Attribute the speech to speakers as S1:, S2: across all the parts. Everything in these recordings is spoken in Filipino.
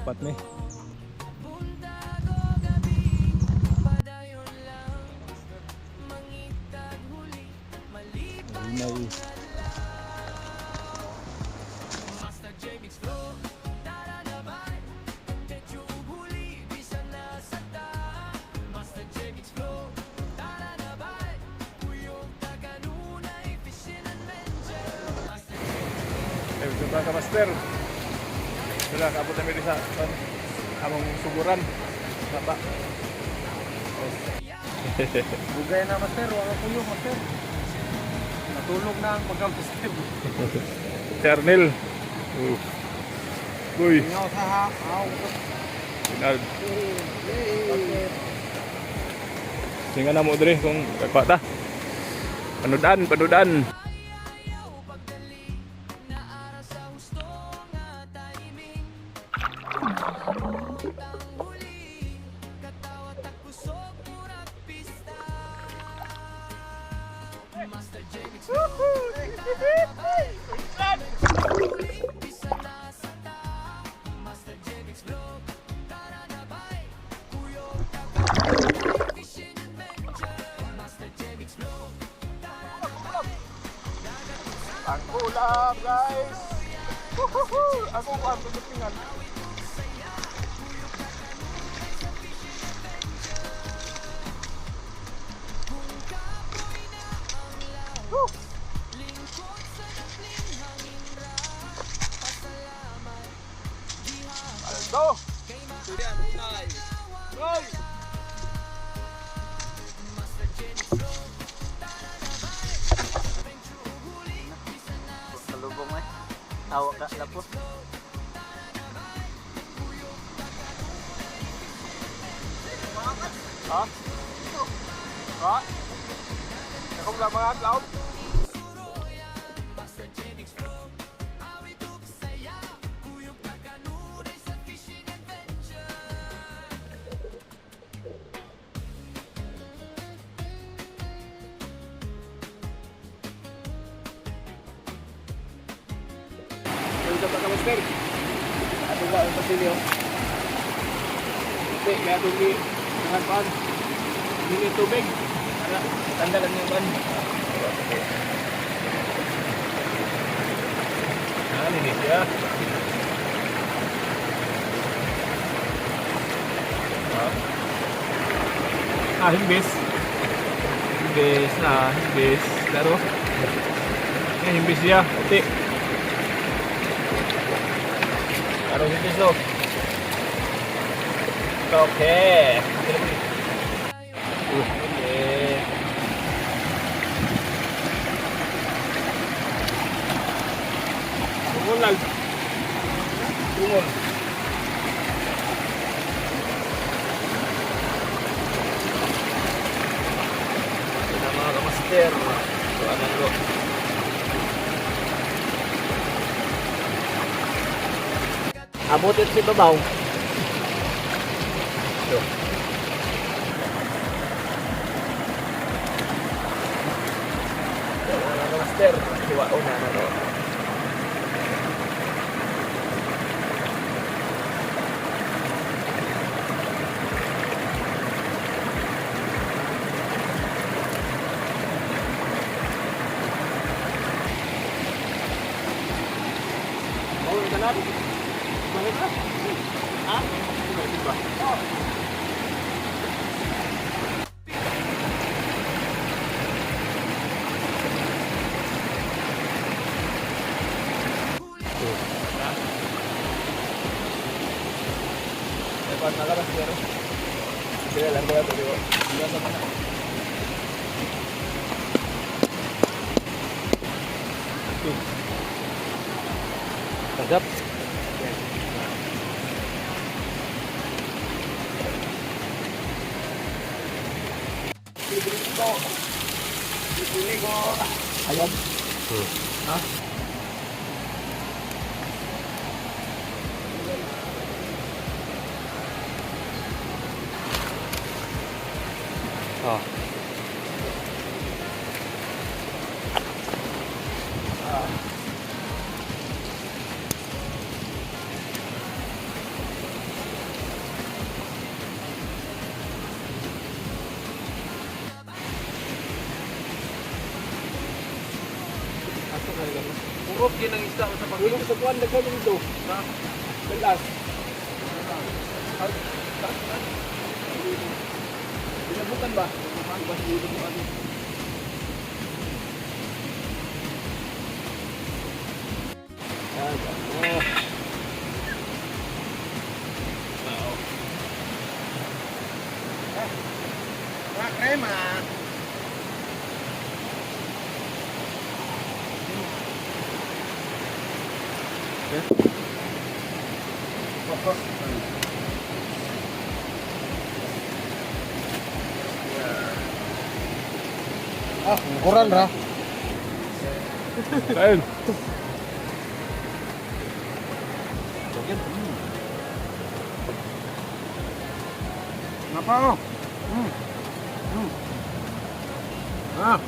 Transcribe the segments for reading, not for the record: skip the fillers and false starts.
S1: Pat nih. Coba ka master. Sudah kabut kami di sana. Among suguran. Apa?
S2: Bugay na master, wala po yung master. Natulog na ang pagkamaster.
S1: Chernil. Uy.
S2: Ingaw sa haaw.
S1: Final. Singa na mo diri kung kagpata. Panudan.
S2: Ang ulam guys. Ako ang tututingan. Aldo. Sudah mulai. Roy. Kalubong eh. Tawa ka lapo. Ha? Ha? Ako lang mga atlaw. Coba ka master. Ato ba ang pasilyo? Hindi, kaya tumi dengan pan. Ini tubig. Para tandalan yung pan. Ini dia. Himbis. Himbis. Laro. Ini himbis dia. Oke. Taruh himbis lo. Oke. Tungon. Ito na mga kamaster. Tuwanan ko. Abutin si babaw. Ito. Ito na mga kamaster. Tuwaon na ito. Balik ka? Ha? Balik ba? Oo. Dapat nakalabas pero sila lang ko ito, di ba? Hindi sa mana. Tagap.
S1: Ayan. Ha?
S2: Oh.
S1: Ato ka lang.
S2: Urot din ang isda sa
S1: Ulo sa kuwan nagkaroon dito.
S2: Ha?
S1: Belas. Binabukan ba?
S2: Crema. Ah, kurang ra.
S1: Kain.
S2: Ngapa oh? Ah.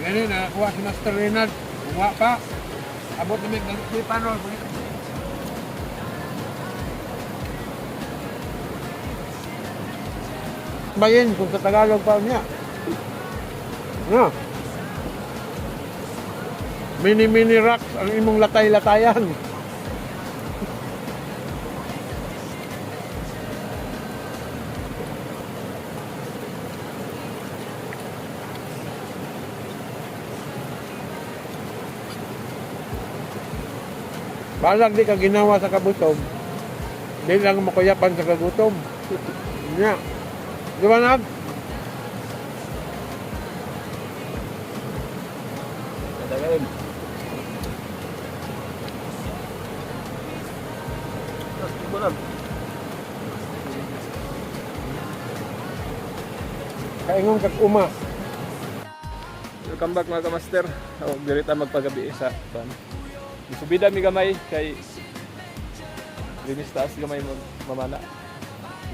S2: Ganyan na, kuha si Master Reynald. Kuha pa. Abot namin ng panol. Bayin kung sa Tagalog pa niya. Ano? Mini rocks ang imong latay-latayan. Balag di ka ginawa sa kabutom. Di lang makuyapan sa kagutom. Nya. Di ba nag?
S1: Kadagain.
S2: Kaingon kag uma.
S1: Welcome back mga kamaster. Dirita magpagabi sa ban. Subida mi gamay kay linis taas gamay mamana.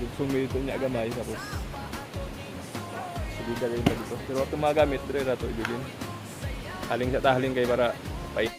S1: Lugsong mi dito niya gamay tapos subida rin dito. Pero ito mga gamit dire ra to ibilin. Haling sa tahaling kay para pay.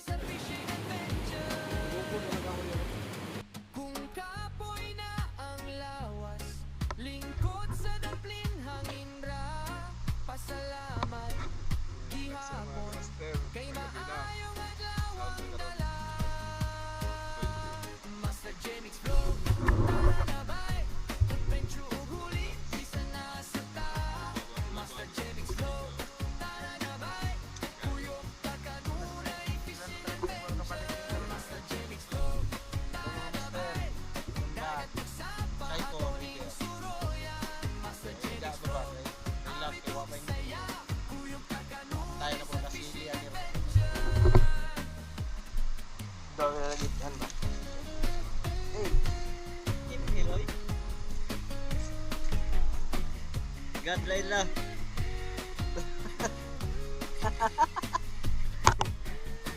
S3: God Laila.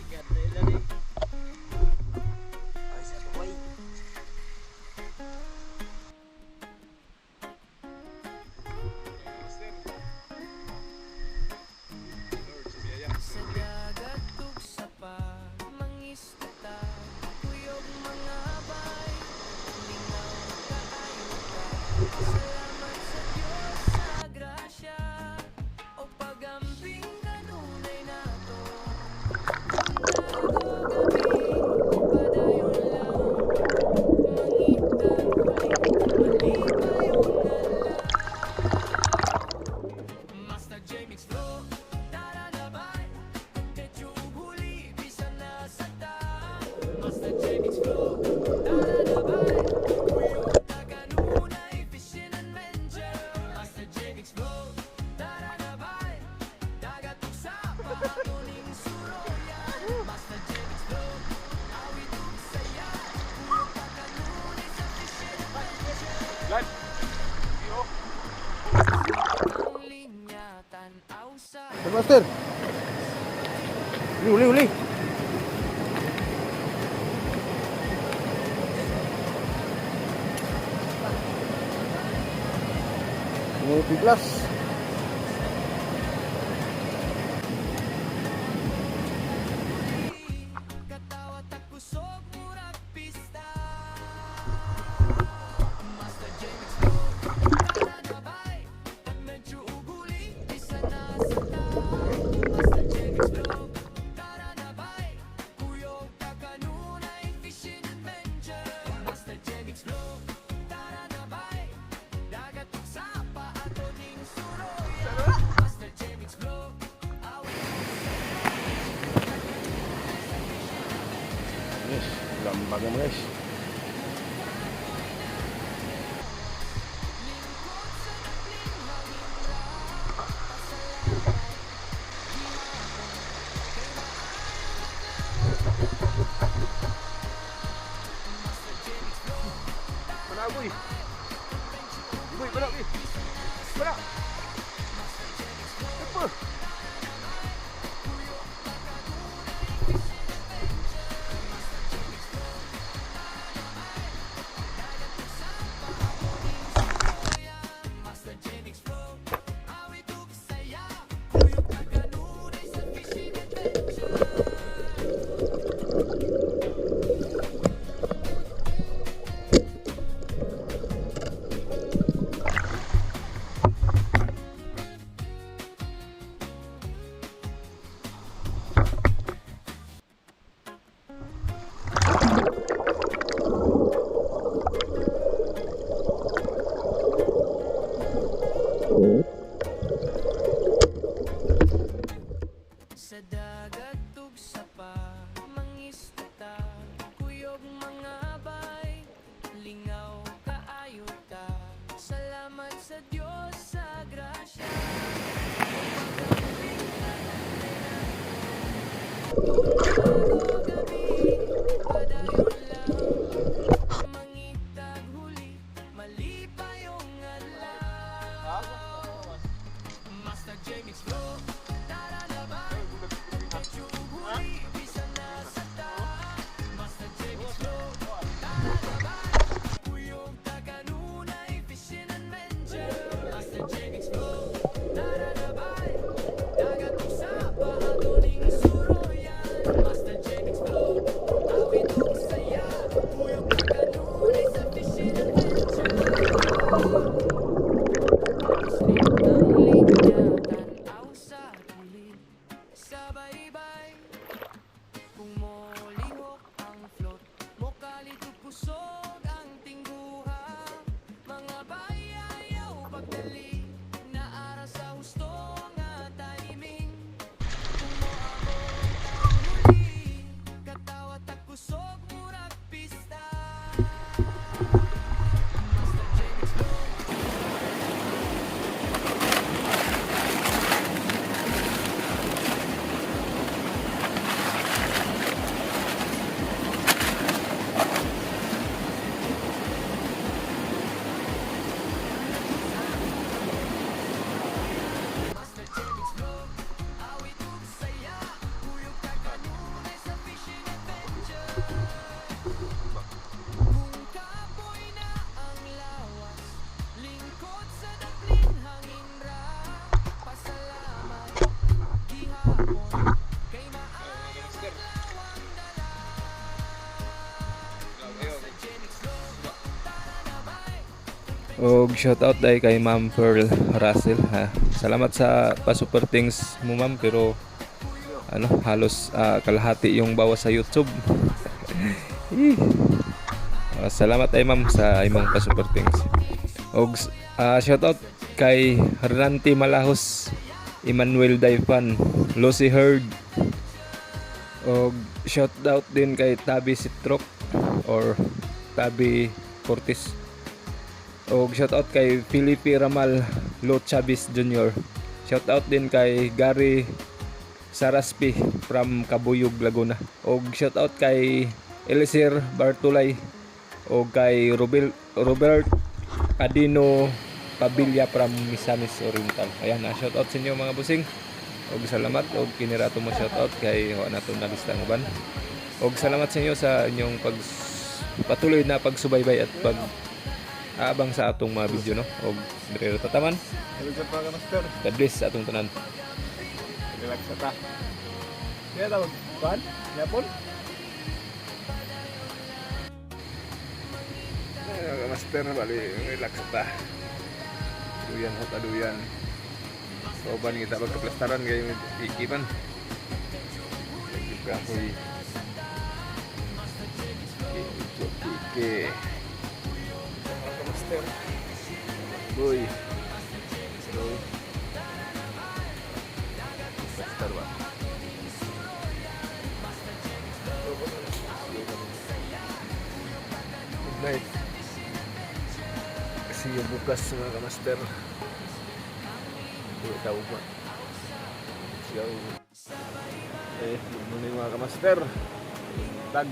S3: God Laila ni. Ay sa tuway.
S4: Sa dagat tuksa pa, mangisda ta, kuyog mga bay, lingaw kaayo ka. Salamat sa Diyos sa grasya, o pag-amping kanunay nato. Kung gabi, padayon lang, mangitag ulit, malipayon na lang. Master J Mix Flow. Master Jamie's flow, da-da-da-bye. Kuyog taganunay, fishing and venture. Master Jamie's flow, da-da-da-bye. Dagat tuksa, patuning suroyan. Master Jamie's flow, awit ug saya. Kuyog
S2: Master. Uli, uli. Biglas.
S4: Katawat at kusog murag pista. Master James Flow, tara na bay. Pag medyo uguli, isa na sa Master James Flow, tara na bay. Kuyog ka kanunay fishing adventure. Master James Flow, tara na bay. Dagat ug sapa ato ning suroyan. Master James Flow,
S2: Yes, lambag naman guys.
S1: Mana boy? Boy, mana boy? Mana? Apa?
S4: Master James Flow, awit ug saya. Kuyog ka kanunay sa fishing adventure. Sa dagat ug sapa, mangista, kuyog mga bay, lingaw kaayo ta. Salamat sa Dios sa grasya. Gabi, padayon lang, mangitag huli, malipayong adlaw. Master James Flow, tara na ba? Medyo huli, bisa na sa ta. Master James Flow, tara na ba? Kuyog ta kanunay fishing adventure. Master James Flow, tara na ba? Dagat ug sapa ato ning suroyan. Master James Flow, awit ug saya. Kuyog ta kanunay sa fishing adventure. Ang linya tanaw sa gilid sa baybay. Kung molihok ang float, mokalit ug kusog ang tingguha. Mga bayayaw pagdali, naara sa husto nga timing. Kung moabot ang huli, katawat at kusog murag pista. Master James Flow, Master James Flow, awit ug saya. Kuyog ka kanunay sa fishing adventure. Kung kapoy na ang lawas, lingkod sa daplin hangin ra. Pasalamat gihapon, kay maayong adlawang dala. Master James Flow, tara na bay.
S1: Og shoutout dai kay Ma'am Pearl Russell ha. Salamat sa pa-super things mo ma'am, pero ano halos kalahati yung bawas sa YouTube. Salamat ay ma'am sa imong pa-super things. Og shoutout kay Hernanti Malahos, Emmanuel Daifan, Lucy Herd. Og shoutout din kay Tabi Sitrok or Tabi Cortis. Og shoutout kay Felipe Ramal Lo Chavez Jr. Shoutout din kay Gary Saraspi from Kabuyog, Laguna. Og shoutout kay Elisir Bartolay o kay Robert Adino Pabilia from Misamis Oriental. Ayan, shoutout sa inyo mga busing. Og salamat og kinirato mo shoutout kay wa nato na lista ng uban. Og salamat sa inyo sa inyong patuloy na pagsubaybay at pag aabang sa atong mga video no. Og dire tataman.
S2: Salamat mga kamaster.
S1: God bless sa atong tanan.
S2: Relax na ta. Kaya tawag, kuhan? Yapon?
S1: Mga master bali relax ta. Duyan sa taduyan. Soban kita pagkaplastaran kay ikipan. Kita koy. Oke. Mga master. Boy. Boy. Master ba? Good night. See you bukas mga kamaster. Hindi tawag mo. Sigaw. Good morning mga kamaster. Tag.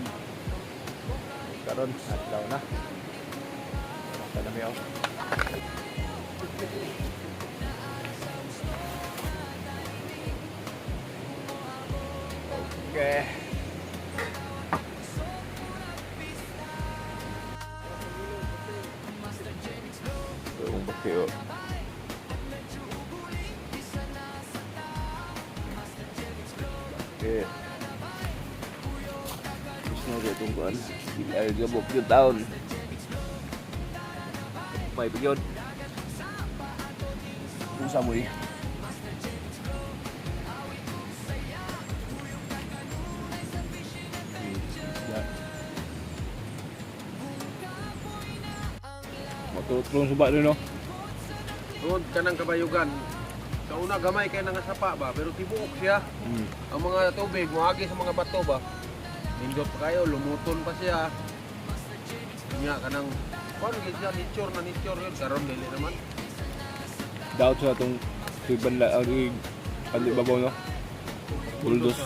S1: Karon, adlaw na. Tanami ako. Okay. Yung bakyo. Okay. Gusto mo kayo tungkuan. Ay, gabok yung taon. May bigyon. Kung sa mo eh. Matulong suba rin no?
S2: Doon ka ng kabayugan. Sa una gamay kay nga sapa ba, pero tibuok siya. Ang mga tubig, muagi sa mga bato ba. Nindot pa kayo, lumuton pa siya. Nga ka ng, paano siya, nature na nature yun. Karon dili naman.
S1: Daot sa itong banla, palibabaw no? Buldos.